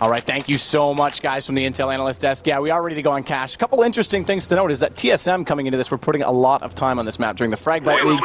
All right, thank you so much, guys, from the Intel Analyst Desk. Yeah, we are ready to go on cash. A couple interesting things to note is that TSM coming into this, we're putting a lot of time on this map during the Fragbite League,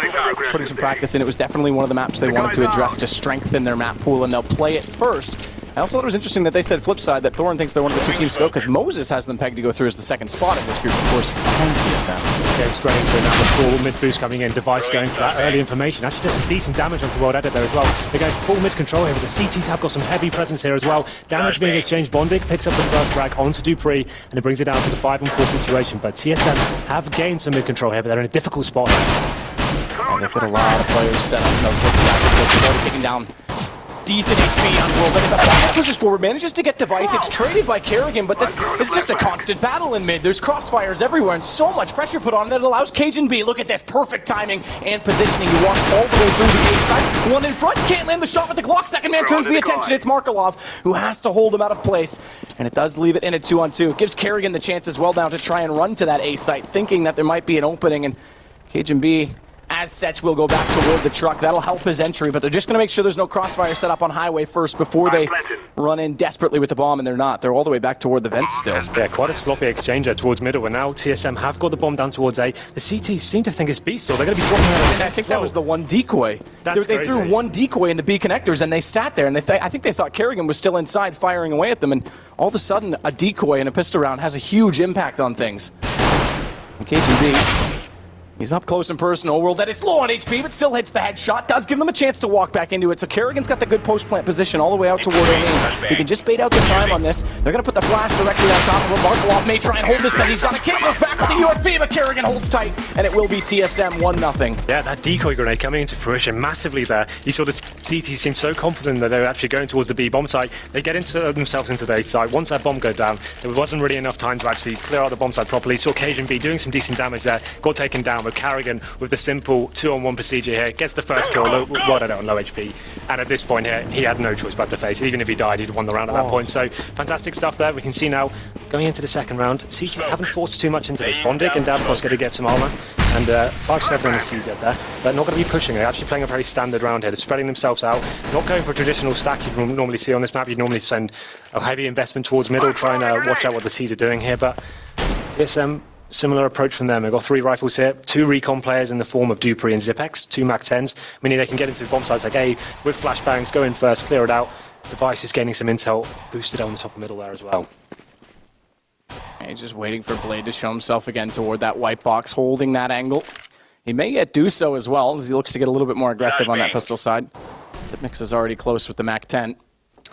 putting some practice in. It was definitely one of the maps they wanted to address to strengthen their map pool, and they'll play it first. I also thought it was interesting that they said FlipSid that Thorin thinks they're one of the two teams to go because Moses has them pegged to go through as the second spot in this group, of course, behind TSM. Going straight into it now, the full mid boost coming in, Device going for that early information. Actually does some decent damage onto World Edit there as well. They're going full mid control here, but the CTs have got some heavy presence here as well. Damage being exchanged, Bondig picks up the first frag onto Dupree, and it brings it down to the 5-on-4 situation. But TSM have gained some mid control here, but they're in a difficult spot now. And they've got a lot of players set up. No, they've already taken down decent HP on World, but if that pushes forward, manages to get Device, it's traded by Kerrigan, but this is just a constant battle in mid. There's crossfires everywhere and so much pressure put on that it allows Cajun B. Look at this, perfect timing and positioning. He walks all the way through the A side. One in front, can't land the shot with the Glock. Second man turns the attention. It's Markelov who has to hold him out of place, and it does leave it in a 2-on-2. It gives Kerrigan the chance as well now to try and run to that A site, thinking that there might be an opening, and Cajun B, as such, will go back toward the truck. That'll help his entry, but they're just going to make sure there's no crossfire set up on highway first before they run in desperately with the bomb, and they're not. They're all the way back toward the vents still. Yeah, quite a sloppy exchange towards middle, and now TSM have got the bomb down towards A. The CTs seem to think it's B still. They're going to be dropping out. I think that was the one decoy. They threw one decoy in the B connectors, and they sat there, and I think they thought Kerrigan was still inside firing away at them, and all of a sudden, a decoy and a pistol round has a huge impact on things. And Cajun B, he's up close and personal. World that is low on HP, but still hits the headshot. Does give them a chance to walk back into it. So Kerrigan's got the good post-plant position all the way out toward A. He can just bait out the time on this. They're going to put the flash directly on top of him. Markelov may try and hold this because he's got a kick. Goes back with the USB, but Kerrigan holds tight, and it will be TSM 1-0. Yeah, that decoy grenade coming into fruition massively there. You saw the CT seem so confident that they were actually going towards the B bomb site. They get themselves into the A site. Once that bomb goes down, there wasn't really enough time to actually clear out the bomb site properly. Saw Cajun B doing some decent damage there. Got taken down with Kerrigan with the simple 2-on-1 procedure here. Gets the first kill, on low HP. And at this point here, he had no choice but to face. Even if he died, he'd won the round at that point. So fantastic stuff there. We can see now, going into the second round, CTs haven't forced too much into this. Bondig and Davkos going to get some armor. And 5-7 in the CZ there. They're not going to be pushing. They're actually playing a very standard round here. They're spreading themselves out. Not going for a traditional stack you'd normally see on this map. You'd normally send a heavy investment towards middle, trying to watch out what the C's are doing here. But TSM, similar approach from them. They've got 3 rifles here, 2 recon players in the form of Dupree and Zipex, 2 Mac-10s, meaning they can get into the bomb sites like A with flashbangs, go in first, clear it out. Device is gaining some intel, boosted on the top of middle there as well. He's just waiting for Blade to show himself again toward that white box, holding that angle. He may yet do so as well, as he looks to get a little bit more aggressive on that pistol side. Zipmix is already close with the Mac-10.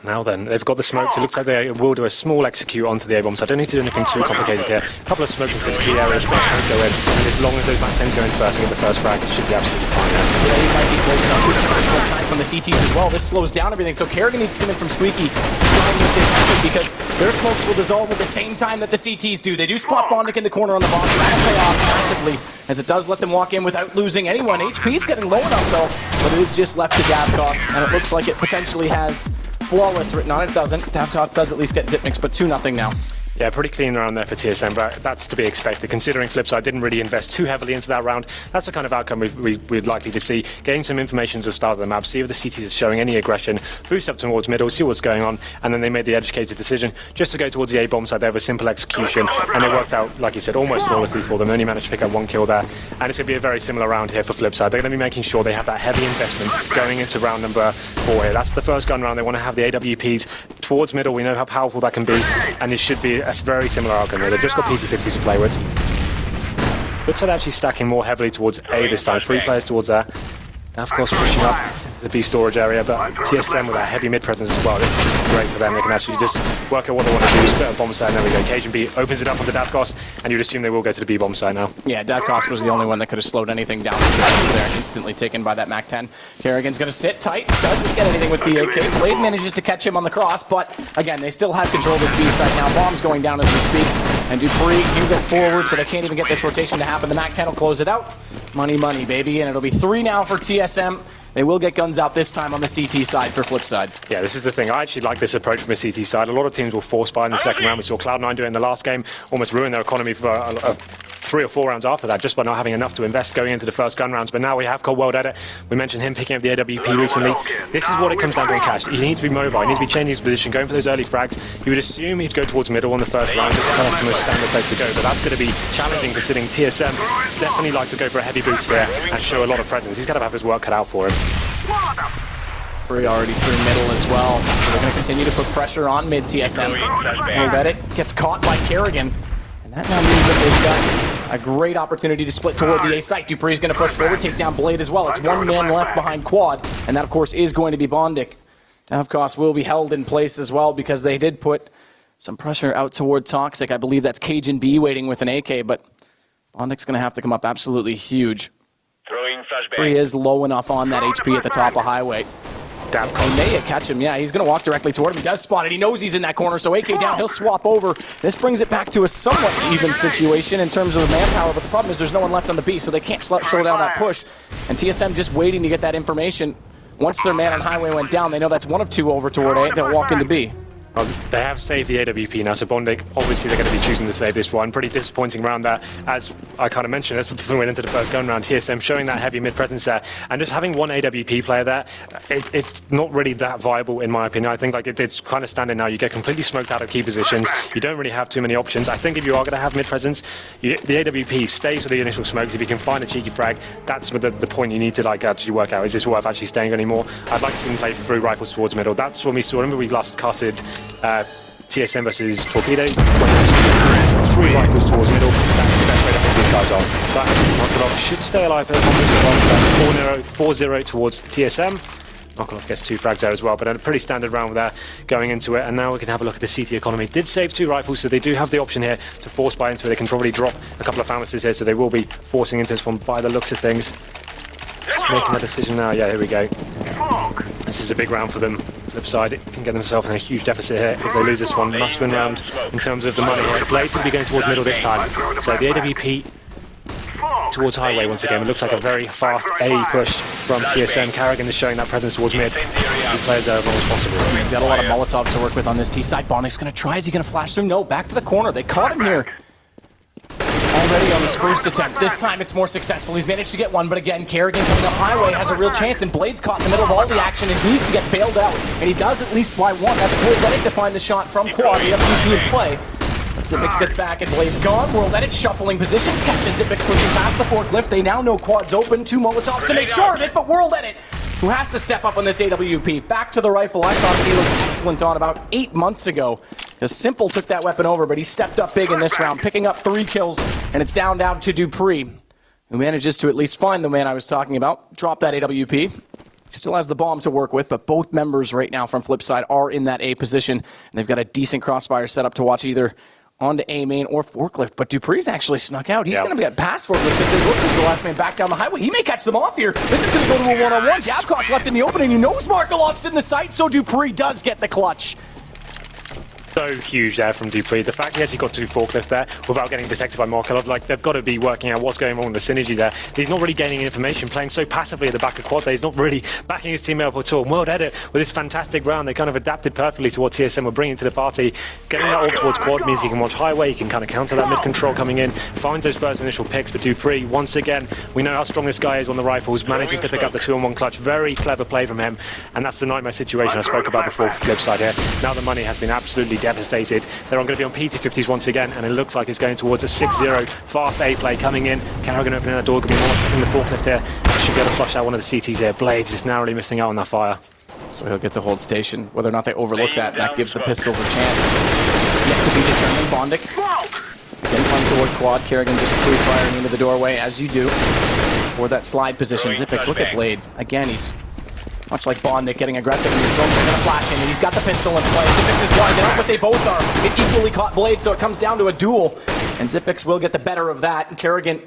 Now then, they've got the smokes. It looks like they will do a small execute onto the A-bomb, so I don't need to do anything too complicated here. A couple of smokes into key areas where I go in, and as long as those Mac-10s go in first and get the first frag, it should be absolutely fine. Yeah, he might be close enough to personal time from the CTs as well. This slows down everything, so Kerrigan needs to come in from Squeaky trying with this happen because their smokes will dissolve at the same time that the CTs do. They do spot Bondik in the corner on the box. That'll pay off massively, as it does let them walk in without losing anyone. HP's getting low enough though, but it is just left to Davkos, and it looks like it potentially has flawless written on it. It doesn't. Davkos does at least get Zipmix, but 2-0 now. Yeah, pretty clean around there for TSM, but that's to be expected, considering FlipSid didn't really invest too heavily into that round. That's the kind of outcome we'd likely to see. Getting some information to the start of the map, see if the CTs is showing any aggression, boost up towards middle, see what's going on, and then they made the educated decision just to go towards the A-bomb side. They have a simple execution, and it worked out, like you said, almost flawlessly for them. Only managed to pick up 1 kill there, and it's going to be a very similar round here for FlipSid. They're going to be making sure they have that heavy investment going into round number 4 here. That's the first gun round. They want to have the AWPs towards middle. We know how powerful that can be, and it should be a very similar outcome here. They've just got PT50s to play with. Looks like they're actually stacking more heavily towards A this time. 3 players towards there. Now, of course, pushing up into the B storage area, but TSM with that heavy mid presence as well. This is great for them. They can actually just work out what they want to do. Split a bomb site, and there we go. Cajun B opens it up onto Davkos, and you'd assume they will go to the B bomb site now. Yeah, Davkos was the only one that could have slowed anything down. There, instantly taken by that Mac-10. Kerrigan's going to sit tight. Doesn't get anything with the AK. Blade manages to catch him on the cross, but again, they still have control of this B site now. Bomb's going down as we speak, and Dupree, he gets forward, so they can't even get this rotation to happen. The Mac-10 will close it out. Money, money, baby, and it'll be 3 now for TSM. They will get guns out this time on the CT side for FlipSid. Yeah, this is the thing. I actually like this approach from the CT side. A lot of teams will force buy in the second round. We saw Cloud9 do it in the last game, almost ruin their economy for 3 or 4 rounds after that, just by not having enough to invest going into the first gun rounds. But now we have got World Edit. We mentioned him picking up the AWP recently. This is what it comes down to in Cash. He needs to be mobile. He needs to be changing his position, going for those early frags. You would assume he'd go towards middle on the first round. This is kind of the most standard place to go, but that's going to be challenging considering TSM definitely like to go for a heavy boost here and show a lot of presence. He's got to have his work cut out for him. Free already through middle as well. So they're going to continue to put pressure on mid TSM. World Edit gets caught by Kerrigan. And that now means that they've got a great opportunity to split toward the A site. Dupree's going to push forward, take down Blade as well. It's one man left behind Quad, and that of course is going to be Bondik. Davkos will be held in place as well because they did put some pressure out toward Toxic. I believe that's Cajun B waiting with an AK, but Bondik's going to have to come up absolutely huge. He is low enough on that HP at the top of Highway. Davkos may catch him. Yeah, he's going to walk directly toward him. He does spot it. He knows he's in that corner, so AK down. He'll swap over. This brings it back to a somewhat even situation in terms of manpower, but the problem is there's no one left on the B, so they can't slow down that push. And TSM just waiting to get that information. Once their man on Highway went down, they know that's one of two over toward A. They'll walk into B. They have saved the AWP now, so Bondik, obviously they're going to be choosing to save this one. Pretty disappointing round there, as I kind of mentioned, as we went into the first gun round, TSM showing that heavy mid-presence there, and just having one AWP player there, it's not really that viable in my opinion. I think like it's kind of standard now. You get completely smoked out of key positions. You don't really have too many options. I think if you are going to have mid-presence, the AWP stays with the initial smokes. If you can find a cheeky frag, that's the point you need to like actually work out. Is this worth actually staying anymore? I'd like to see them play through rifles towards middle. That's when we saw, remember we last casted TSM versus Torpedo, three rifles towards middle. That's the best way to hold these guys off. That's Mokolov should stay alive for the moment. 4-0 towards TSM. Mokolov gets 2 frags there as well, but a pretty standard round there going into it. And now we can have a look at the CT economy. Did save 2 rifles, so they do have the option here to force buy into it. They can probably drop a couple of pharmacists here, so they will be forcing into this one by the looks of things. Just making a decision now. Yeah, here we go. This is a big round for them. FlipSid can get themselves in a huge deficit here. If they lose this one, must-win round in terms of the money here. Blade will be going towards middle this time. So the AWP towards Highway once again. It looks like a very fast A push from TSM. Kerrigan is showing that presence towards mid. He plays there as long as possible. We've got a lot of Molotovs to work with on this T side. Bondik's going to try. Is he going to flash through? No, back to the corner. They caught him here. Already on his first attempt. This time it's more successful. He's managed to get one, but again, Kerrigan coming up Highway has a real chance, and Blade's caught in the middle of all the action and needs to get bailed out. And he does at least by one. That's World Edit to find the shot from Quad. The FPP in play. But Zipix gets back and Blade's gone. World Edit shuffling positions. Catches Zipix pushing past the forklift. They now know Quad's open. 2 Molotovs to make sure of it, but World Edit, who has to step up on this AWP. Back to the rifle. I thought he looked excellent on about 8 months ago. Because Simple took that weapon over, but he stepped up big in this round, picking up 3 kills, and it's down to Dupree, who manages to at least find the man I was talking about, drop that AWP. He still has the bomb to work with, but both members right now from FlipSid are in that A position, and they've got a decent crossfire set up to watch either onto A main or forklift, but Dupree's actually snuck out. He's going to get past forklift because they look as the last man back down the highway. He may catch them off here. This is going to go to a one-on-one. Davkos left in the opening. He knows Markolov's in the sight, so Dupree does get the clutch. So huge there from Dupree. The fact he actually got 2 forklift there without getting detected by Markelov, like they've got to be working out what's going on with the synergy there. He's not really gaining information, playing so passively at the back of quad there. He's not really backing his team up at all. World Edit with this fantastic round, they kind of adapted perfectly to what TSM were bringing to the party. Getting that all towards quad means he can watch Highway, he can kind of counter that mid control coming in, finds those first initial picks. But Dupree, once again, we know how strong this guy is on the rifles, manages to pick up the 2-on-1 clutch. Very clever play from him, and that's the nightmare situation I spoke about before for FlipSid here. Now the money has been absolutely devastated. They're going to be on PT50s once again, and it looks like it's going towards a 6-0 fast A play coming in. Kerrigan opening that door, going to be more in the forklift here. Should be able to flush out one of the CTs here. Blade just narrowly missing out on that fire. So he'll get to hold station. Whether or not they overlook that gives the pistols a chance. Yet to be determined. Bondik again coming toward quad. Kerrigan just pre-firing into the doorway, as you do. For that slide position. Zipix, look at Blade. Again, he's much like Bondik getting aggressive, and he's going to flash in, and he's got the pistol in play. Zipix is blinded out, but they both are. It equally caught Blade, so it comes down to a duel. And Zipix will get the better of that, and Kerrigan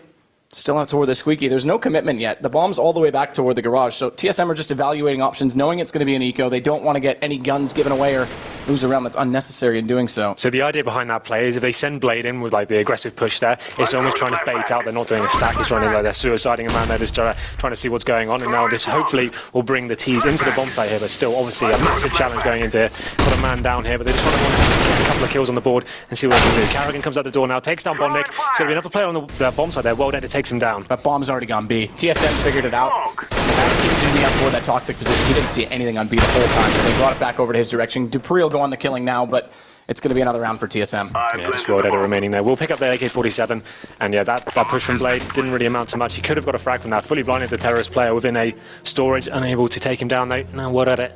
still out toward the squeaky. There's no commitment yet. The bomb's all the way back toward the garage, so TSM are just evaluating options, knowing it's going to be an eco. They don't want to get any guns given away or lose a round that's unnecessary in doing so. So the idea behind that play is if they send Blade in with like the aggressive push there, it's almost trying to bait out. They're not doing a stack. It's running like they're suiciding a man. They're just trying to see what's going on. And now this hopefully will bring the T's into the bomb site here, but still obviously a massive challenge going into here. Got a man down here, but they just want to get a couple of kills on the board and see what they can do. Carrigan comes out the door now, takes down Bondic. So there'll be another player on the bomb side there. Well dead, it takes him down. That bomb's already gone B. TSM figured it out. He was in the F4, that toxic position. He didn't see anything on B the whole time, so they brought it back over to his direction. Dupree will go on the killing now, but it's going to be another round for TSM. Yeah, just well dead remaining there. We'll pick up the AK-47, and yeah, that push from Blade didn't really amount to much. He could have got a frag from that. Fully blinded the terrorist player within a storage, unable to take him down though. Now well at it.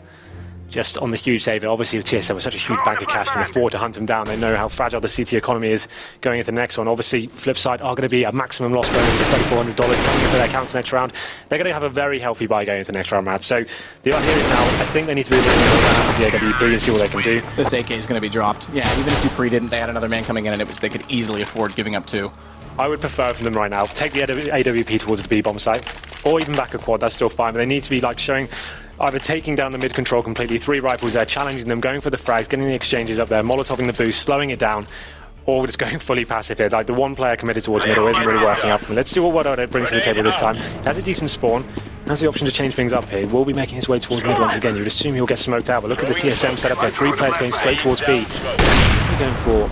Just on the huge save. Obviously, with TSM with such a huge bank of cash, can afford to hunt him down. They know how fragile the CT economy is going into the next one. Obviously, FlipSid are going to be a maximum loss bonus of $3,400 coming into their accounts next round. They're going to have a very healthy buy going into the next round, Matt. So the idea is now, I think they need to be really with the AWP and see what they can do. This AK is going to be dropped. Yeah, even if Dupree didn't, they had another man coming in, and they could easily afford giving up 2. I would prefer from them right now, take the AWP towards the B-bomb site, or even back a quad, that's still fine, but they need to be like showing either taking down the mid control completely, 3 rifles there, challenging them, going for the frags, getting the exchanges up there, molotoving the boost, slowing it down, or just going fully passive here. Like the one player committed towards middle isn't really working out for him. Let's see what Wadode brings to the table this time. He has a decent spawn, has the option to change things up here. Will be making his way towards mid once again. You'd assume he'll get smoked out, but look at the TSM setup there. 3 players going straight towards B. We're going for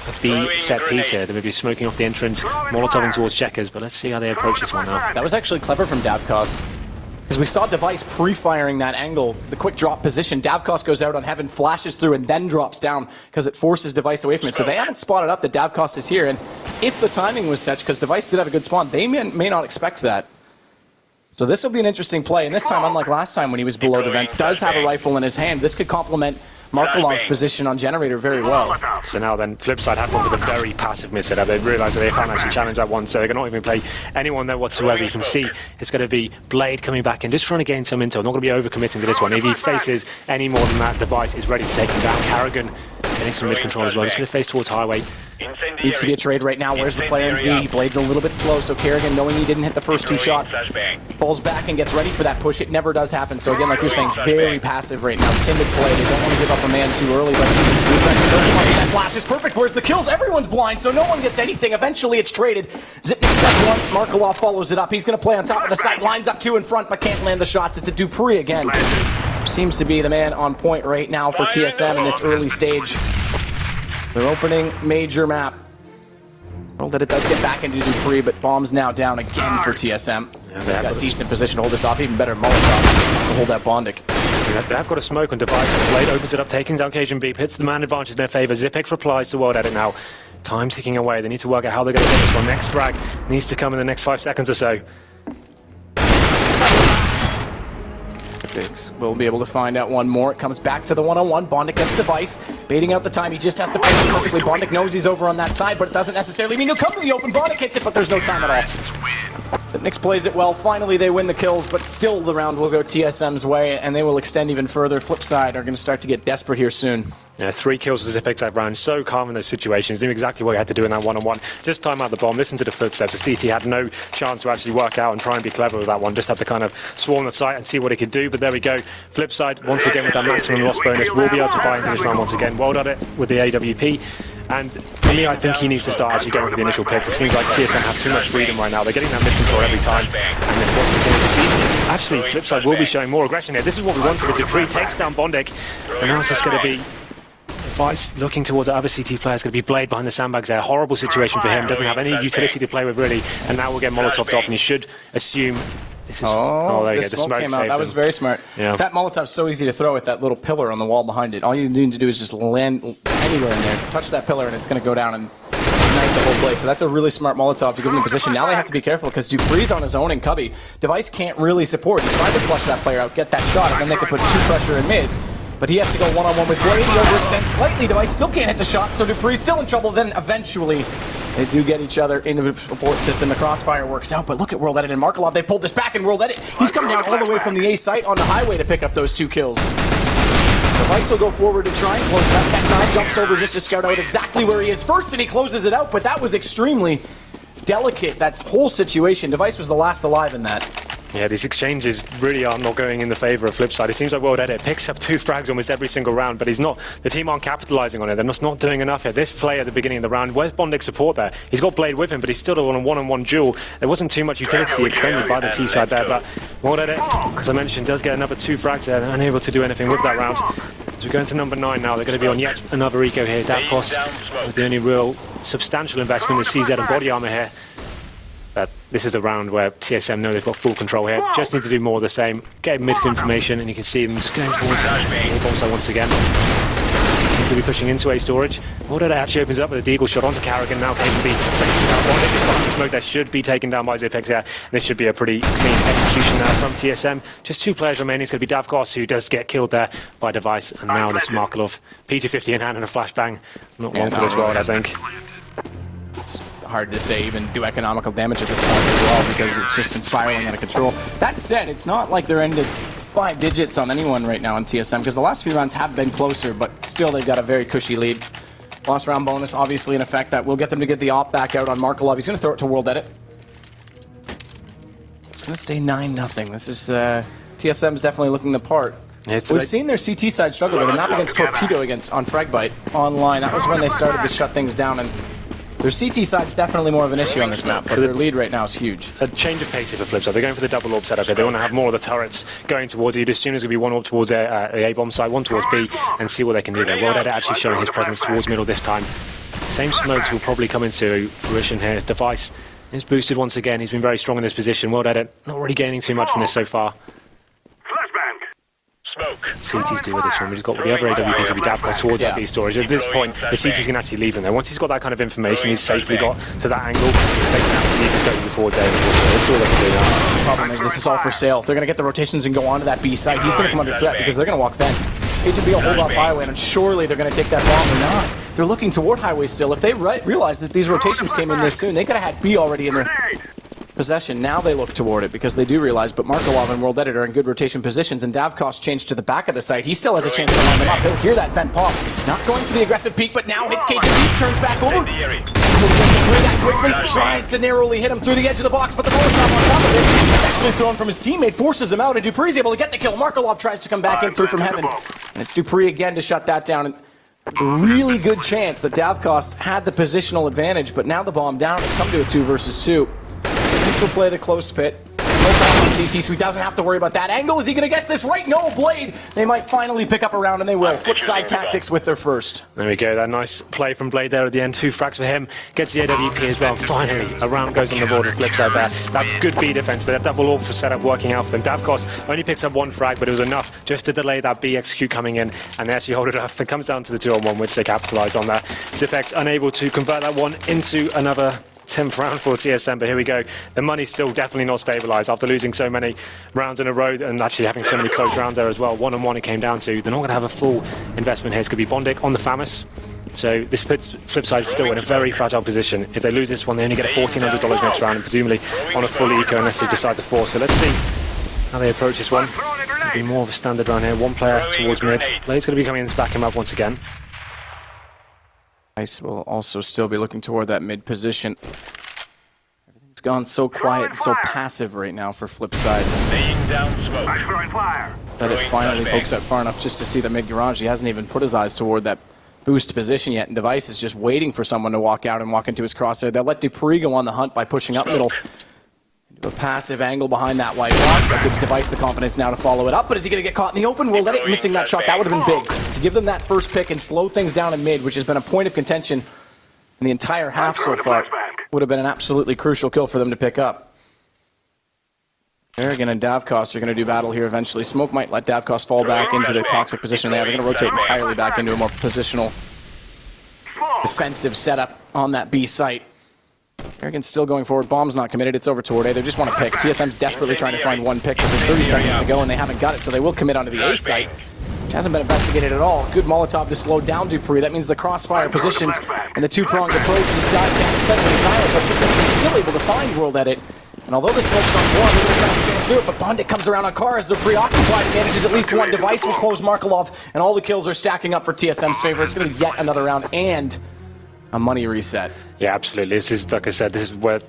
a B set piece here. They may be smoking off the entrance, molotoving towards checkers, but let's see how they approach this one now. That was actually clever from Davcost, because we saw Device pre-firing that angle, the quick drop position. Davcost goes out on Heaven, flashes through, and then drops down because it forces Device away from it. So they haven't spotted up that Davcost is here, and if the timing was such, because Device did have a good spawn, they may not expect that. So this will be an interesting play, and this time, unlike last time when he was below the vents, does have a rifle in his hand. This could complement Markelov's position on Generator very well. So now then, FlipSid have gone for the very passive mid setup. They've realised that they can't actually challenge that one, so they cannot even play anyone there whatsoever. You can see it's going to be Blade coming back and just trying to gain some intel. Not going to be overcommitting to this one. If he faces any more than that, Device is ready to take him down. Carrigan getting some mid control as well. He's going to face towards Highway. Needs to be a trade right now. Where's the player in Z? Blade's a little bit slow, so Kerrigan, knowing he didn't hit the first 2 shots, falls back and gets ready for that push. It never does happen. So again, like you're saying, very passive right now. Timid play. They don't want to give up a man too early, but that flash is perfect. Where's the kills? Everyone's blind, so no one gets anything. Eventually, it's traded. Zipnik steps 1. Markelov follows it up. He's going to play on top of the site. Lines up 2 in front, but can't land the shots. It's a Dupree again. Seems to be the man on point right now for TSM in this early stage. They're opening major map. Well, that it does get back into Dupree, but bombs now down again for TSM. Yeah, they have got a decent position to hold this off. Even better, Molotov to hold that Bondic. They have got a smoke on Device. Blade opens it up, taking down Cajun Beep, hits the man advantage in their favour. Zipix replies to World Edit now. Time ticking away. They need to work out how they're going to get this one. Next frag needs to come in the next 5 seconds or so. We'll be able to find out one more. It comes back to the one-on-one. Bondic gets Device, baiting out the time. He just has to play it perfectly. Bondic knows he's over on that side, but it doesn't necessarily mean he'll come to the open. Bondic hits it, but there's no time at all. But Nix plays it well. Finally, they win the kills, but still the round will go TSM's way, and they will extend even further. FlipSid are going to start to get desperate here soon. Yeah, 3 kills with Zipix that round. So calm in those situations. Knew exactly what he had to do in that one-on-one. Just time out the bomb, listen to the footsteps. The CT had no chance to actually work out and try and be clever with that one. Just had to kind of swarm the site and see what he could do. But there we go. FlipSid, once again with that maximum loss bonus, will be able to buy into this round once again. Well done it with the AWP. And for me, I think he needs to start actually going for the initial picks. It seems like TSM have too much freedom right now. They're getting that mid-control every time. And then once again, it's easy. Actually, FlipSid will be showing more aggression here. This is what we wanted. Dupree takes down Bondic. And now it's just going to be Device looking towards the other CT player. It's going to be Blade behind the sandbags there. Horrible situation for him. Doesn't have any utility to play with, really. And now we'll get Molotoved off, and he should assume this is... Oh, there you the go. The smoke came out. That was very smart. Yeah. That Molotov's so easy to throw with that little pillar on the wall behind it. All you need to do is just land anywhere in there, touch that pillar, and it's going to go down and ignite the whole place. So that's a really smart Molotov to give him a position. Now they have to be careful because Dupree's on his own in Cubby. Device can't really support. He tried to flush that player out, get that shot, and then they could put 2 pressure in mid. But he has to go one-on-one with Blade. He overextends slightly. Device still can't hit the shot, so Dupree's still in trouble. Then eventually, they do get each other into the support system. The crossfire works out, but look at World Edit and Markelov. They pulled this back, and World Edit, he's come down all the way from the A site on the highway to pick up those 2 kills. Device will go forward to try and close that. Tech9 jumps over just to scout out exactly where he is first, and he closes it out, but that was extremely delicate, that whole situation. Device was the last alive in that. Yeah, these exchanges really are not going in the favour of FlipSid. It seems like World Edit picks up 2 frags almost every single round, but he's not. The team aren't capitalising on it. They're just not doing enough here. This play at the beginning of the round, where's Bondic's support there? He's got Blade with him, but he's still on a one-on-one duel. There wasn't too much utility expended by the T side there, but World Edit, as I mentioned, does get another 2 frags there. They're unable to do anything with that round. So we're going to number 9 now. They're going to be on yet another eco here. Davkos with the only real substantial investment is CZ and body armor here. But this is a round where TSM know they've got full control here. Just need to do more of the same. Get mid information, and you can see them just going towards the bomb site once again. He's going to be pushing into A storage. Order actually opens up with a deagle shot onto Carrigan. Now KP takes him down. Bondit is behind the smoke. That should be taken down by Zipex here. This should be a pretty clean execution there from TSM. Just 2 players remaining. It's going to be Davkos, who does get killed there by Device. And now this Markelov. P250 in hand and a flashbang. Not long for this world, I think. Hard to say even do economical damage at this point as well, because it's just been spiraling out of control. That said, it's not like they're into 5 digits on anyone right now in TSM, because the last few rounds have been closer, but still they've got a very cushy lead. Last round bonus obviously in effect that will get them to get the op back out on Markelov. He's going to throw it to World Edit. It's going to stay 9-0. This is TSM's definitely looking the part. We've seen their CT side struggle with a map against Torpedo on Fragbite online. That was when they started to shut things down, and their CT side's definitely more of an issue on this map, but their lead right now is huge. A change of pace here for FlipSid. They're going for the double orb setup here. They want to have more of the turrets going towards you. As soon as there'll be 1 orb towards A bomb site, 1 towards B, and see what they can do there. World Edit actually showing his presence towards middle this time. Same smokes will probably come into fruition here. Device is boosted once again. He's been very strong in this position. World Edit not really gaining too much from this so far. CT's do with this one. We've got the other AWPs will be Davkos towards that B storage. At this point, the CT's can actually leave him there. Once he's got that kind of information, he's safely got to that angle, they can actually just go towards A. That's all they can do now. The problem is this is all for sale. They're going to get the rotations and go onto that B site. He's going to come under threat because they're going to walk fence. Agent B will hold off Highway, and surely they're going to take that bomb or not. They're looking toward Highway still. If they realize that these rotations came in this soon, they could have had B already in their possession. Now they look toward it because they do realize, but Markelov and World Edit are in good rotation positions, and Davkos changed to the back of the site. He still has a chance to line them up. He'll hear that vent pop. Not going for the aggressive peek, but now hits KTB, turns back over. That quickly tries to narrowly hit him through the edge of the box, but the Molotov on top of it is actually thrown from his teammate, forces him out, and Dupree's able to get the kill. Markelov tries to come back in through from heaven, and it's Dupree again to shut that down. And a really good chance that Davkos had the positional advantage, but now the bomb down. It's come to a 2 versus 2. Will play the close pit. Smoke out on CT, so he doesn't have to worry about that angle. Is he going to guess this right? No, Blade. They might finally pick up a round, and they will. FlipSid tactics with their first. There we go. That nice play from Blade there at the end. 2 frags for him. Gets the AWP as well. Finally, a round goes on the board of FlipSid there. That good B defense. They have double orb for setup working out for them. Davkos only picks up 1 frag, but it was enough just to delay that B execute coming in, and they actually hold it off. It comes down to the 2-on-1, which they capitalize on there. Zipex unable to convert that one into another 10th round for TSM, but here we go. The money's still definitely not stabilised after losing so many rounds in a row and actually having so many close rounds there as well. 1-on-1 it came down to. They're not going to have a full investment here. It's going to be Bondic on the Famus. So this puts FlipSid still in a very fragile position. If they lose this one, they only get $1,400 next round, and presumably on a full eco unless they decide to force. So let's see how they approach this one. It'll be more of a standard round here. 1 player towards mid. Blade's going to be coming in to back him up once again. Ice will also still be looking toward that mid position. Everything's gone so quiet, so passive right now for FlipSid. That it finally pokes out far enough just to see the mid garage. He hasn't even put his eyes toward that boost position yet, and Device is just waiting for someone to walk out and walk into his crosshair. They'll let Dupree go on the hunt by pushing up middle. Into a passive angle behind that white box. That gives Device the confidence now to follow it up, but is he going to get caught in the open? We'll let it missing that shot. That would have been big. To give them that first pick and slow things down in mid, which has been a point of contention in the entire half so far, would have been an absolutely crucial kill for them to pick up. Kerrigan and Davkos are going to do battle here eventually. Smoke might let Davkos fall back into the toxic position they have. They're going to rotate entirely back into a more positional defensive setup on that B site. Kerrigan's still going forward. Bomb's not committed. It's over toward A. They just want to pick. TSM's desperately trying to find 1 pick, but there's 30 seconds to go, and they haven't got it, so they will commit onto the A site, which hasn't been investigated at all. Good Molotov to slow down Dupree. That means the crossfire positions and the 2-pronged approach is died down suddenly silent, but Zipex is still able to find World Edit. And although the smoke's on 1, they're going to try to scan through it, but Bondic comes around on car as they're preoccupied and manages at least 1 Device will close Markelov, and all the kills are stacking up for TSM's favor. It's going to be yet another round and a money reset. Yeah, absolutely. This is, like I said, this is where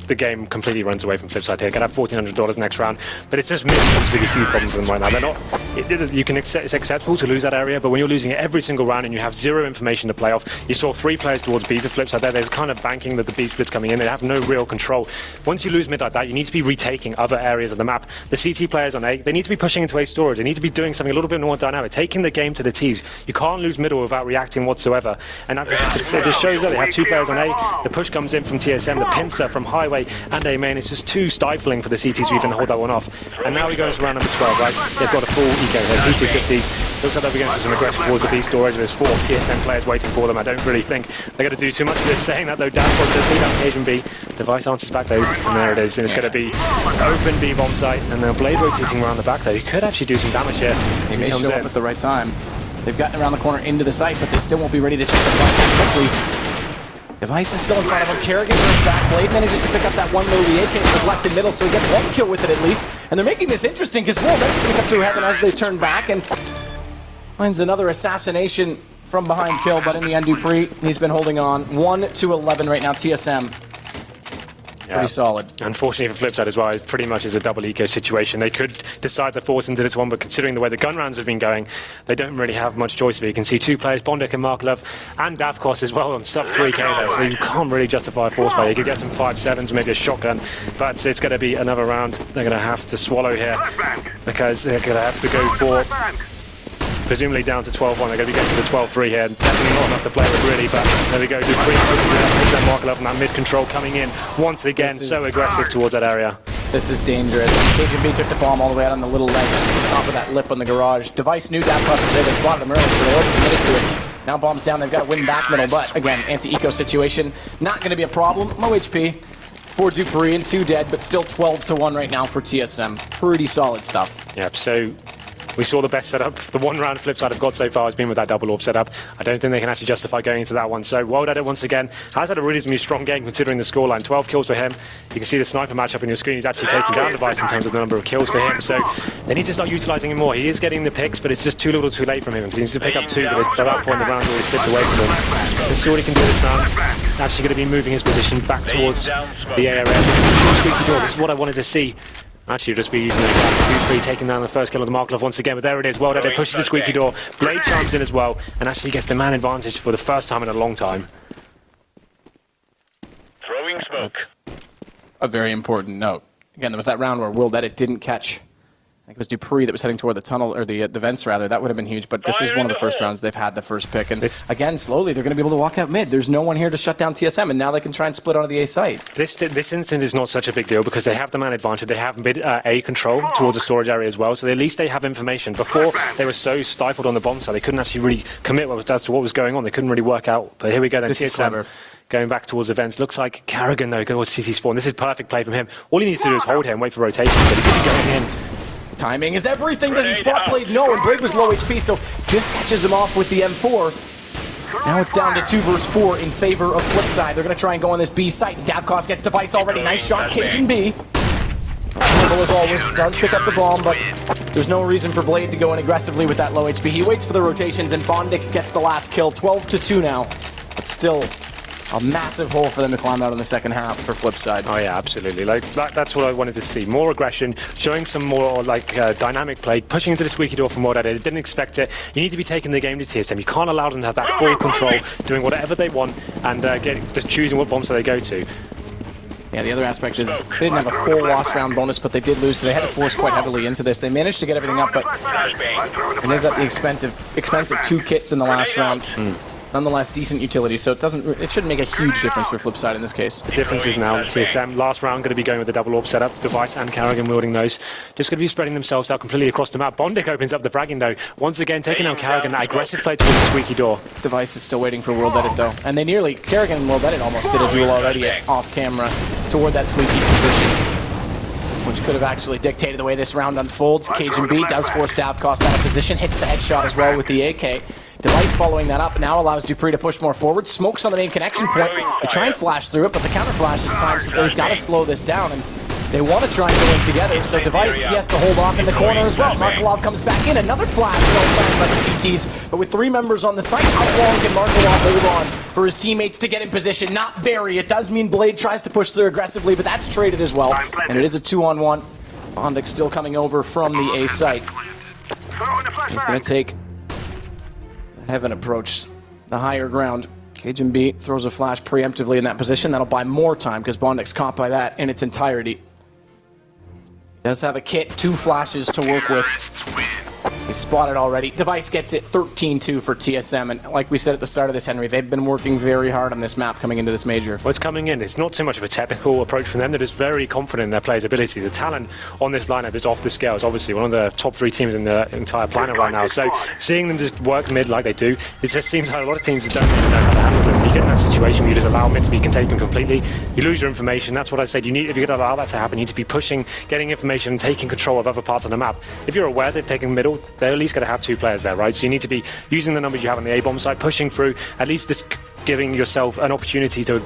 the game completely runs away from FlipSid here. Going to have $1,400 next round, but it's just mid seems to be the huge problem for them right now. They're not It's acceptable to lose that area, but when you're losing it every single round and you have zero information to play off, you saw 3 players towards B. The flip side there's kind of banking that the B split's coming in. They have no real control. Once you lose mid like that, you need to be retaking other areas of the map. The CT players on A, they need to be pushing into A storage. They need to be doing something a little bit more dynamic, taking the game to the T's. You can't lose middle without reacting whatsoever. And that just shows that they have 2 players on A. The push comes in from TSM, the pincer from Highway and A main. It's just too stifling for the CTs to even hold that one off. And now we go into round number 12, right? They've got a full eco here, P250s. Looks like they'll be going for some aggression towards the B storage. There's 4 TSM players waiting for them. I don't really think they're going to do too much of this. Saying that though, down for the lead application B. Device answers back though, and there it is. And it's going to be open B bomb site, and then Blade rotating around the back though. He could actually do some damage here. He may show up at the right time. They've gotten around the corner into the site, but they still won't be ready to check the flash quickly. Device is still in front of him. Kerrigan goes back. Blade manages to pick up that one low AK that was left in middle, so he gets 1 kill with it at least. And they're making this interesting because Wolf is going to come through heaven as they turn back and finds another assassination from behind kill, but in the end, Dupree, he's been holding on. 1-11 right now, TSM. Pretty solid. Unfortunately for FlipSid as well, it pretty much is a double eco situation. They could decide to force into this one, but considering the way the gun rounds have been going, they don't really have much choice here. You can see 2 players, Bondek and Mark Love, and Davkos as well on sub 3k there, so you can't really justify a force play. You could get some 5.7s, maybe a shotgun, but it's going to be another round they're going to have to swallow here, because they're going to have to go for presumably down to 12-1. They're going to be going to the 12-3 here. Definitely not enough to play with, really, but there we go. Dupree takes that mark up, and that mid-control coming in once again. So aggressive towards that area. This is dangerous. KGB took the bomb all the way out on the little ledge on the top of that lip on the garage. Device knew that cross was there. They spotted him early, so they over-committed to it. Now bomb's down. They've got to win back middle, but again, anti-eco situation. Not going to be a problem. Low HP for Dupree and 2 dead, but still 12-1 right now for TSM. Pretty solid stuff. Yep, so we saw the best setup. The 1 round FlipSid have got so far has been with that double orb setup. I don't think they can actually justify going into that one. So Wild at it once again. Has had a reasonably strong game considering the scoreline. 12 kills for him. You can see the sniper matchup on your screen. He's actually taking down Device in terms of the number of kills for him. So they need to start utilising him more. He is getting the picks, but it's just too little too late from him. He seems to pick up 2, but at that point the round already slipped away from him. Let's see what he can do this round. Actually going to be moving his position back towards the area. Squeaky door. This is what I wanted to see. Actually, just be using the Dupree taking down the first kill of the Marklov once again, but there it is. Well done. It pushes the squeaky door. Blade chimes in as well, and actually gets the man advantage for the first time in a long time. Throwing smoke. That's a very important note. Again, there was that round where World Edit didn't catch. I think it was Dupree that was heading toward the tunnel, or the vents rather. That would have been huge, but this is one of the first rounds they've had the first pick. And again, slowly they're going to be able to walk out mid. There's no one here to shut down TSM, and now they can try and split onto the A site. This instance is not such a big deal because they have the man advantage. They have mid A control towards the storage area as well, so at least they have information. Before, they were so stifled on the bomb side, they couldn't actually really commit as to what was going on. They couldn't really work out. But here we go then, TSM going back towards the vents. Looks like Kerrigan, though, goes to CT spawn. This is perfect play from him. All he needs to do is hold here and wait for rotation, but he's going in. Timing is everything. Does he spot Blade? No, and Blade was low HP, so just catches him off with the M4. Now it's down to 2 versus 4 in favor of FlipSid. They're going to try and go on this B site. Davkos gets Device already. Nice shot, Cajun B. Middle as always does pick up the bomb, but there's no reason for Blade to go in aggressively with that low HP. He waits for the rotations, and Bondic gets the last kill. 12-2 now, but still a massive hole for them to climb out in the second half for FlipSid. Oh yeah, absolutely. Like that's what I wanted to see. More aggression, showing some more dynamic play, pushing into the squeaky door from what I didn't expect it. You need to be taking the game to TSM. You can't allow them to have that full control, doing whatever they want, and just choosing what bombs they go to. Yeah, the other aspect is they didn't have a full loss round bonus, but they did lose, so they had to force quite heavily into this. They managed to get everything up, but it is at the expensive 2 kits in the last round. Nonetheless, decent utility, so it shouldn't make a huge difference for FlipSid in this case. The difference is now TSM last round going to be going with the double orb setup. Device and Kerrigan wielding those. Just going to be spreading themselves out completely across the map. Bondic opens up the fragging though. Once again, taking out Kerrigan. That aggressive play towards the squeaky door. Device is still waiting for World Edit though, and they nearly Kerrigan and World Edit almost did a duel already off camera toward that squeaky position, which could have actually dictated the way this round unfolds. Cajun B does force Davkos out of position, hits the headshot as well with the AK. Device following that up now allows Dupree to push more forward. Smokes on the main connection point. They try and flash through it, but the counter flash is timed, so they've got to slow this down, and they want to try and go in together, so Device, he has to hold off in the corner as well. Markelov comes back in, another flash well by the CTs, but with 3 members on the site, how long can Markelov hold on for his teammates to get in position? Not very. It does mean Blade tries to push through aggressively, but that's traded as well, and it is a 2-on-1. Bondic still coming over from the A site. He's going to take the heaven approach, the higher ground. Cajun B throws a flash preemptively in that position. That'll buy more time because Bondik's caught by that in its entirety. He does have a kit, 2 flashes to work with. He's spotted already. Device gets it 13-2 for TSM, and like we said at the start of this, Henry, they've been working very hard on this map coming into this major. What's coming in, it's not so much of a technical approach from them, they're just very confident in their players' ability. The talent on this lineup is off the scales, obviously one of the top 3 teams in the entire planet right now, so seeing them just work mid like they do, it just seems like a lot of teams that don't really know how to handle them. You get in that situation where you just allow mid to be contained completely, you lose your information. That's what I said, if you're going to allow that to happen, you need to be pushing, getting information, taking control of other parts of the map. If you're aware they've taken middle, they're at least going to have 2 players there, right? So you need to be using the numbers you have on the A-bomb side, pushing through, at least just giving yourself an opportunity to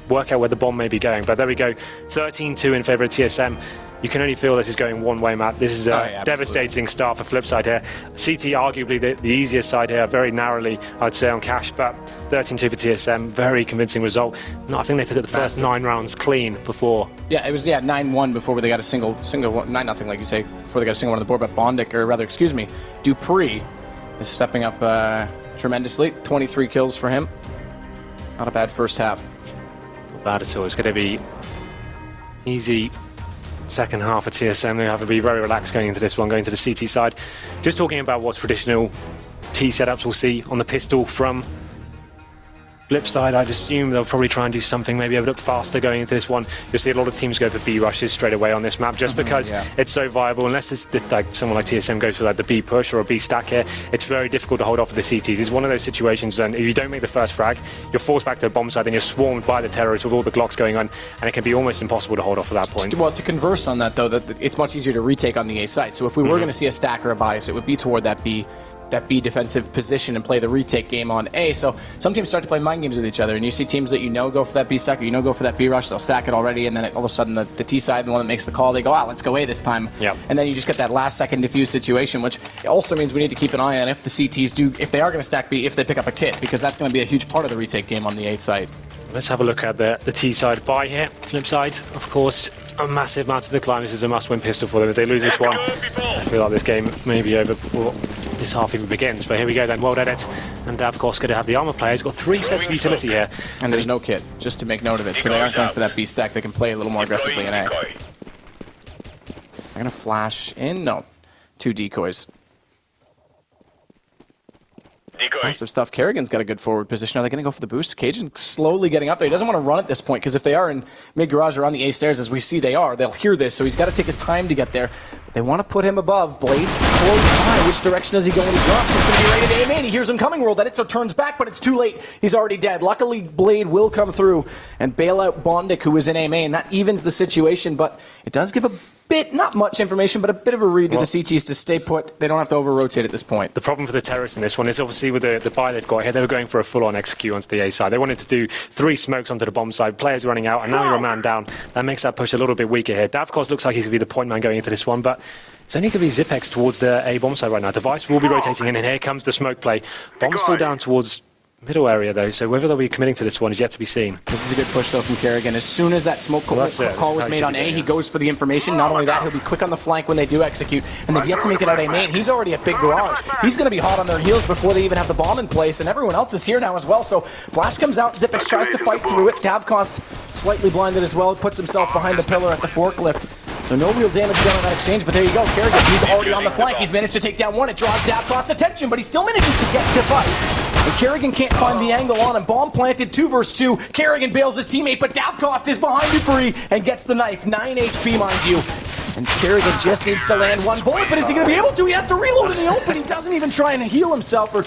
work out where the bomb may be going. But there we go, 13-2 in favour of TSM. You can only feel this is going one way, Matt. This is a devastating start for FlipSid here. CT arguably the easiest side here, very narrowly, I'd say, on cash, but 13-2 for TSM, very convincing result. No, I think they finished the first 9 rounds clean before. Yeah, it was 9-1 before they got a single 9-0, like you say, before they got a single one on the board. But Bondik, or rather, excuse me, Dupree is stepping up tremendously. 23 kills for him. Not a bad first half. Not bad at all. It's going to be easy. Second half of TSM, they have to be very relaxed going into this one, going to the CT side. Just talking about what traditional T setups we'll see on the pistol from FlipSid, I'd assume they'll probably try and do something maybe a bit faster going into this one. You'll see a lot of teams go for B rushes straight away on this map just because it's so viable. Unless it's like someone like TSM goes for like the B push or a B stack here, it's very difficult to hold off with the CTs. It's one of those situations, and if you don't make the first frag, you're forced back to the bomb side, then you're swarmed by the terrorists with all the Glocks going on, and it can be almost impossible to hold off at that point. Well, to converse on that though, that it's much easier to retake on the A side. So if we were going to see a stack or a bias, it would be toward that B defensive position and play the retake game on A. So some teams start to play mind games with each other, and you see teams that go for that B stack, or go for that B rush, they'll stack it already, and then all of a sudden the T side, the one that makes the call, they go, let's go A this time. Yep. And then you just get that last second diffuse situation, which also means we need to keep an eye on if the CTs if they are going to stack B, if they pick up a kit, because that's going to be a huge part of the retake game on the A side. Let's have a look at the T side buy here. FlipSid, of course, a massive mountain to climb. This is a must-win pistol for them. If they lose this one, I feel like this game may be over before this half even begins. But here we go then, World Edit. And of course, going to have the armor player. He's got 3 sets of utility here. And there's no kit, just to make note of it. So they aren't going for that B stack. They can play a little more aggressively in A. I'm going to flash in. No, 2 decoys. Massive stuff. Kerrigan's got a good forward position. Are they going to go for the boost? Cajun's slowly getting up there. He doesn't want to run at this point, because if they are in mid-garage or on the A stairs, as we see they are, they'll hear this, so he's got to take his time to get there. But they want to put him above. Blade's close by. Which direction does he go when he drops? He's going to be ready to aim in. He hears him coming. World Edit, so turns back, but it's too late. He's already dead. Luckily, Blade will come through and bail out Bondik, who is in aim A, and that evens the situation, but it does give a bit, not much information, but a bit of a read to the CTs to stay put. They don't have to over-rotate at this point. The problem for the terrorists in this one is obviously with the buy they've got here, they were going for a full-on execute onto the A side. They wanted to do 3 smokes onto the bomb side, players running out, and now you're a man down. That makes that push a little bit weaker here. Davkos looks like he's going to be the point man going into this one, but it's only going to be Zipex towards the A bomb side right now. Device will be rotating in, and here comes the smoke play. Bomb's still down towards middle area though, so whether they'll be committing to this one is yet to be seen. This is a good push though from Kerrigan. As soon as that smoke call was made on A, he goes for the information. Not only that, he'll be quick on the flank when they do execute, and they've yet to make it out A main. He's already at big garage. He's going to be hot on their heels before they even have the bomb in place, and everyone else is here now as well. So Flash comes out, Zipex tries to fight through it. Davkos slightly blinded as well, puts himself behind the pillar at the forklift. So no real damage done on that exchange, but there you go. Kerrigan, he's already on the flank. He's managed to take down one. It draws Davkos' attention, but he still manages to get Device. And Kerrigan can't find the angle on him. Bomb planted, 2 versus 2. Kerrigan bails his teammate, but Davkos is behind Dupree and gets the knife. 9 HP, mind you. And Kerrigan just needs to land 1 bullet, but is he going to be able to? He has to reload in the open. He doesn't even try and heal himself or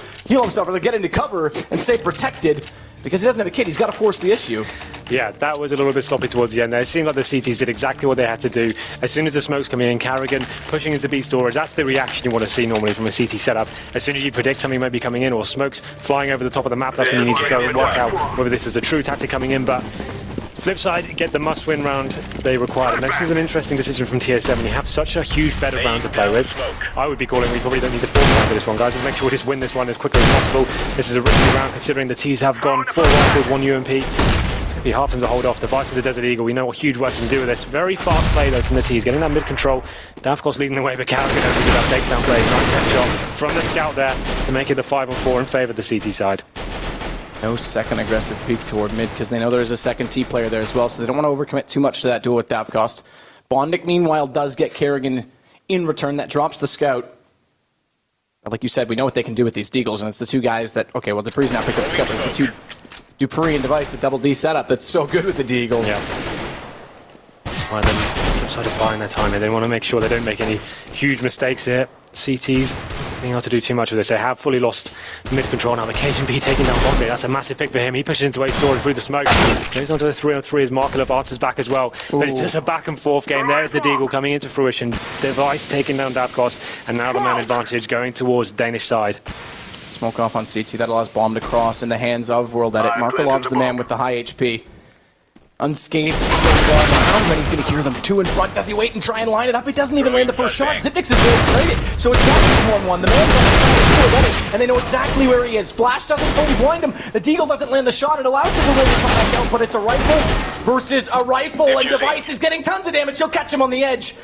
get into cover and stay protected, because he doesn't have a kit. He's got to force the issue. Yeah, that was a little bit sloppy towards the end there. It seemed like the CTs did exactly what they had to do. As soon as the smokes come in, Kerrigan pushing into B storage, that's the reaction you want to see normally from a CT setup. As soon as you predict something might be coming in, or smokes flying over the top of the map, that's when you need to go and work out whether this is a true tactic coming in. But FlipSid get the must-win round they require, and this is an interesting decision from TSM. You have such a huge bed of rounds to play with. I would be calling, we probably don't need to force round for this one, guys. Let's make sure we just win this one as quickly as possible. This is a risky round considering the T's have gone 4 rifles, 1 UMP. It's going Be hard for them to hold off. Device of the Desert Eagle, we know what huge work can do with this. Very fast play though from the T's, getting that mid control. Davkos leading the way, but Carrigan opens it up, takes down play. Nice shot from the scout there to make it the 5-on-4 in favour of the CT side. No second aggressive peek toward mid because they know there's a second T player there as well, so they don't want to overcommit too much to that duel with Davkos. Bondik, meanwhile, does get Carrigan in return. That drops the scout. But like you said, we know what they can do with these deagles, and it's the two guys that, okay, well, Dupree's now picked up the scout, but it's the two Dupree and Device, the double D setup that's so good with the deagles. Yeah. Well, then FlipSid is buying their time here. They want to make sure they don't make any huge mistakes here. CT's being able to do too much with this. They have fully lost mid control now. The Cajun B taking down Bondik. That's a massive pick for him. He pushes into A story through the smoke. Goes onto the 3-on-3 as Markov answers back as well. Ooh. But it's just a back and forth game. There's the deagle coming into fruition. Device taking down Davkos, and now the man advantage going towards the Danish side. Smoke off on CT. That allows Bomb to cross in the hands of World Edit. Markolov's the man with the high HP. Unscathed so far now, but he's going to hear them two in front. Does he wait and try and line it up? He doesn't even land the first shot. Xyp9x is going to trade it, so it's not 1-1. The man's on the side of World Edit, and they know exactly where he is. Flash doesn't fully blind him. The deagle doesn't land the shot. It allows him to come back out, but it's a rifle versus a rifle, and Device is getting tons of damage. He'll catch him on the edge.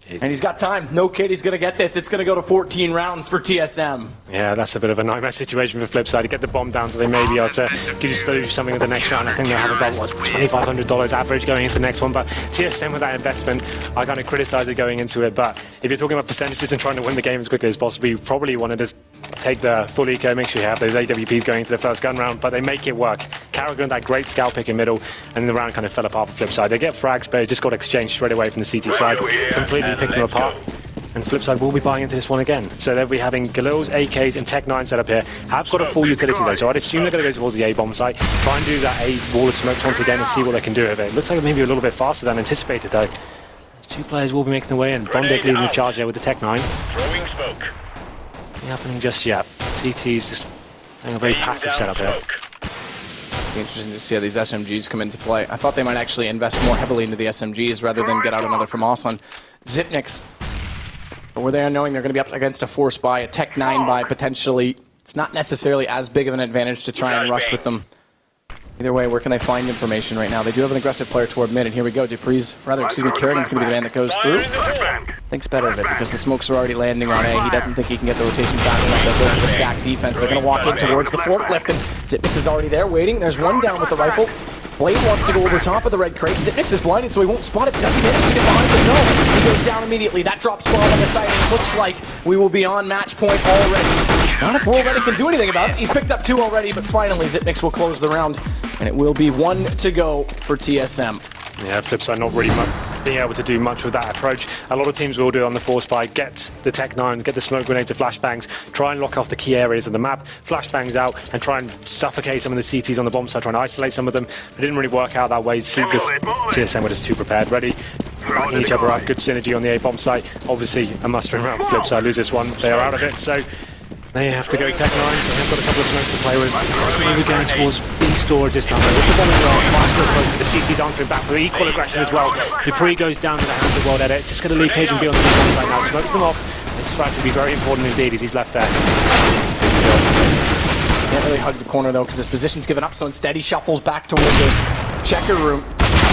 And he's got time. No kid, he's going to get this. It's going to go to 14 rounds for TSM. Yeah, that's a bit of a nightmare situation for FlipSid to get the bomb down so they may be able to do something with the next round. I think they have about, what, $2,500 average going into the next one, but TSM with that investment, I kind of criticise it going into it, but if you're talking about percentages and trying to win the game as quickly as possible, you probably want to just take the full eco, make sure you have those AWPs going into the first gun round, but they make it work. Carrigan, that great scout pick in middle, and the round kind of fell apart for FlipSid. They get frags, but it just got exchanged straight away from the CT side, completely picked them apart. And FlipSid will be buying into this one again. So they'll be having Galil's, AKs, and Tech-9 set up here. Have got a full utility though, so I'd assume they're going to go towards the A-bomb site, try and do that A wall of smoke once again and see what they can do with it. Looks like maybe a little bit faster than anticipated though. These two players will be making their way in. Bondik leading the charge there with the Tech-9. Throwing smoke. Nothing happening just yet. CT's just having a very passive setup here. Interesting to see how these SMGs come into play. I thought they might actually invest more heavily into the SMGs rather than get out another FAMAS on Xyp9x. But we're there knowing they're going to be up against a force buy, a Tech-9 buy potentially. It's not necessarily as big of an advantage to try and rush with them. Either way, where can they find information right now? They do have an aggressive player toward mid, and here we go. Carrigan's going to be the man that goes through. Thinks better of it because the smokes are already landing on A. He doesn't think he can get the rotation fast enough. They'll go for the stack defense. They're going to walk in towards the forklift, and Xyp9x is already there waiting. There's one down with the rifle. Blade wants to go over top of the red crate. Xyp9x is blinded, so he won't spot it. Does he manage to get behind it? No. He goes down immediately. That drops bomb on the side, and it looks like we will be on match point already. Not if World Edit can do anything about it. He's picked up 2 already, but finally Xyp9x will close the round, and it will be 1 to go for TSM. Yeah, FlipSid not really being able to do much with that approach. A lot of teams will do it on the force buy, get the Tech-9s, get the smoke grenade to flashbangs, try and lock off the key areas of the map, flashbangs out, and try and suffocate some of the CTs on the bomb side, trying to isolate some of them. It didn't really work out that way. TSM were just too prepared, ready, backing each other up, good synergy on the A-bomb site. Obviously, a mustering round for FlipSid. Lose this one, they are out of it, so they have to go Tech-9. They have got a couple of smokes to play with. Slowly going towards B storage this time. With the bomb as well, faster approach, the CT's answering back with equal aggression as well. Dupree goes down to the hands of World Edit. Just going to leave Cajun B on the bomb side now. Smokes them off. This is to be very important indeed as he's left there. Can't really hug the corner though because his position's given up, so instead he shuffles back towards this checker room.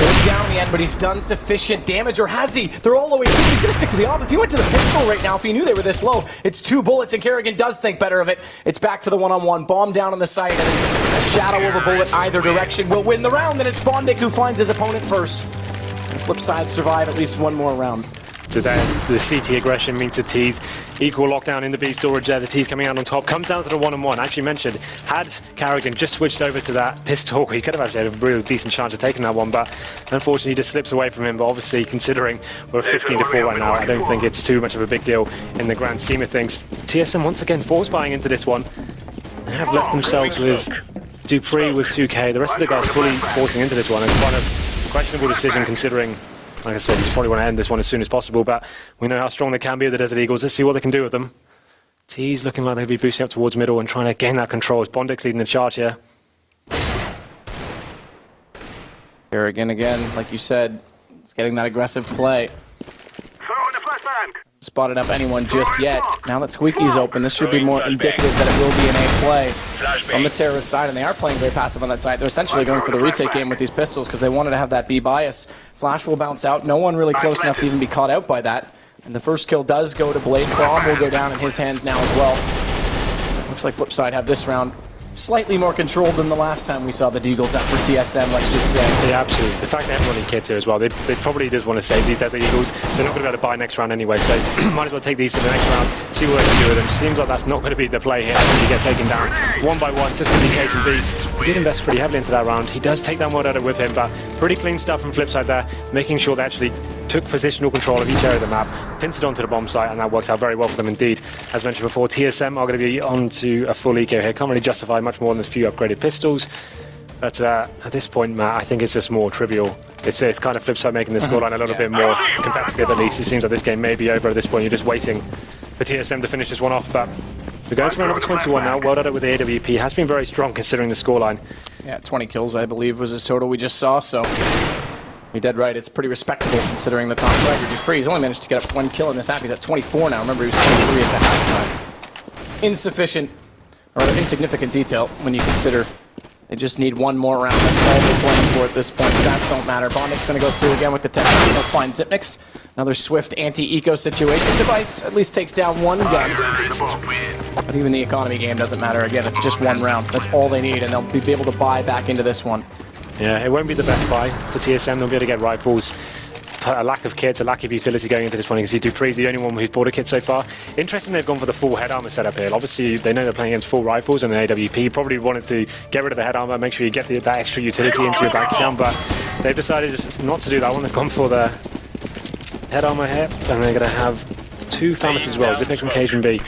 Goes down the end, but he's done sufficient damage, or has he? They're all the way through. He's going to stick to the op. If he went to the pistol right now, if he knew they were this low, it's 2 bullets, and Carrigan does think better of it. It's back to the one-on-one. Bomb down on the site, and it's a shadow over bullet either direction will win the round, and it's Bondik who finds his opponent first. And FlipSid survive at least 1 more round. So then the CT aggression means the T's equal lockdown in the B storage there. The T's coming out on top. Comes down to the one-on-one. Actually mentioned, had Carrigan just switched over to that pistol, he could have actually had a really decent chance of taking that one, but unfortunately he just slips away from him. But obviously, considering we're 15-4 right now, I don't think it's too much of a big deal in the grand scheme of things. TSM once again force buying into this one. They have left themselves with Dupree with 2K. The rest of the guys fully forcing into this one. It's quite a questionable decision considering, like I said, you just probably want to end this one as soon as possible, but we know how strong they can be with the Desert Eagles. Let's see what they can do with them. T's looking like they'll be boosting up towards middle and trying to gain that control as Bondik's leading the charge here. Carrigan again, like you said, it's getting that aggressive play. Throw in the flashbang. spotted up anyone just yet. Now that Squeaky's open, this should be more indicative that it will be an A play from the terrorist side, and they are playing very passive on that side. They're essentially going for the retake game with these pistols because they wanted to have that B bias. Flash will bounce out. No one really close enough to even be caught out by that. And the first kill does go to Blade. Bomb will go down in his hands now as well. Looks like FlipSid have this round slightly more controlled than the last time we saw the Deagles out for TSM, let's just say. Yeah, absolutely. The fact they haven't running kits here as well, they probably just want to save these Desert Eagles. They're not going to be able to buy next round anyway, so might as well take these to the next round, see what they can do with them. Seems like that's not going to be the play here when you get taken down one by one. Just indication Beast did invest pretty heavily into that round. He does take down World with him, but pretty clean stuff from FlipSid there, making sure they actually took positional control of each area of the map, pins it onto the bomb site, and that works out very well for them indeed. As mentioned before, TSM are going to be onto a full eco here. Can't really justify much more than a few upgraded pistols. But at this point, Matt, I think it's just more trivial. It's kind of FlipSid making the scoreline a little bit more competitive at least. It seems like this game may be over at this point. You're just waiting for TSM to finish this one off. But we're going to round number 21 now. Well done with the AWP. Has been very strong considering the scoreline. Yeah, 20 kills, I believe, was his total we just saw, so you're dead right. It's pretty respectable considering the top striker. Dupree, he's only managed to get up one kill in this half. He's at 24 now. Remember, he was 23 at the halftime. Insufficient, or insignificant detail when you consider they just need one more round. That's all they're playing for at this point. Stats don't matter. Bondik's going to go through again with the tech. He'll find Zipnix. Another swift anti-eco situation. Device at least takes down one gun. But even the economy game doesn't matter. Again, it's just one round. That's all they need, and they'll be able to buy back into this one. Yeah, it won't be the best buy for TSM. They'll be able to get rifles. A lack of kits, a lack of utility going into this one. You can see Dupree's the only one who's bought a kit so far. Interesting they've gone for the full head armor setup here. Obviously, they know they're playing against full rifles and the AWP. Probably wanted to get rid of the head armor, make sure you get that extra utility into your bank account, but they've decided just not to do that one. They've gone for the head armor here, and they're going to have two FAMAS as well, Zipnix and Cajun B.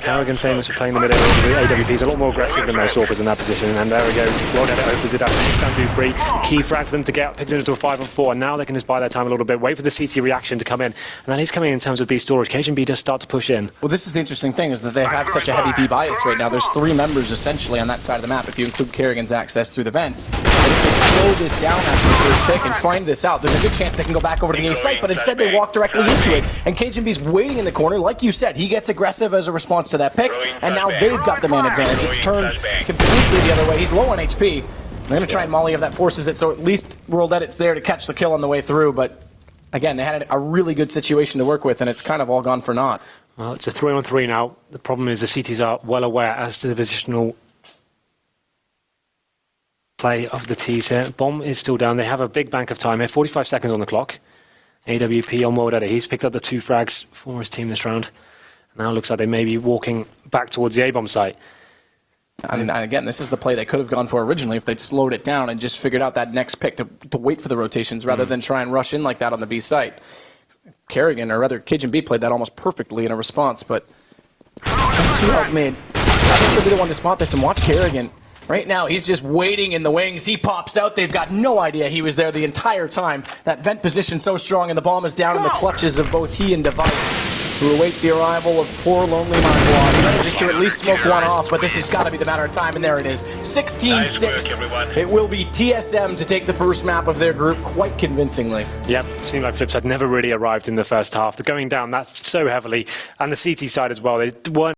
Carrigan famous for playing the mid-area. The AWP is a lot more aggressive than most AWPers in that position, and there we go. Well done, it opens it up. Takes down Dupree. Key frags them to get, picks it into a 5-on-4, and now they can just buy their time a little bit, wait for the CT reaction to come in, and that is coming in terms of B storage. Cajun B does start to push in. Well, this is the interesting thing, is that they have such a heavy B bias right now. There's 3 members essentially on that side of the map, if you include Carrigan's access through the vents. But if they slow this down after the first pick and find this out, there's a good chance they can go back over to the A site, but instead they walk directly into it, and Cajun B's waiting in the corner. Like you said, he gets aggressive as a response to that pick, and now they've got the man advantage. It's turned completely the other way. He's low on HP. They're going to try and molly if that forces it, so at least World Edit's there to catch the kill on the way through, but again, they had a really good situation to work with, and it's kind of all gone for naught. Well, it's a 3-on-3 now. The problem is the CTs are well aware as to the positional play of the T's here. Bomb is still down. They have a big bank of time here. 45 seconds on the clock. AWP on World Edit. He's picked up the 2 frags for his team this round. Now it looks like they may be walking back towards the A-bomb site. And again, this is the play they could have gone for originally if they'd slowed it down and just figured out that next pick to wait for the rotations rather than try and rush in like that on the B site. Carrigan, or rather Cajun B, played that almost perfectly in a response, but too out mid. I think he'll be the one to spot this, and watch Carrigan. Right now, he's just waiting in the wings. He pops out. They've got no idea he was there the entire time. That vent position so strong, and the bomb is down in the clutches of both he and Device, who await the arrival of poor lonely Marquand. He manages to at least smoke one off, but this has got to be the matter of time, and there it is. 16-6. It will be TSM to take the first map of their group quite convincingly. Yep, seemed like FlipSid never really arrived in the first half. They're going down that so heavily, and the CT side as well. They weren't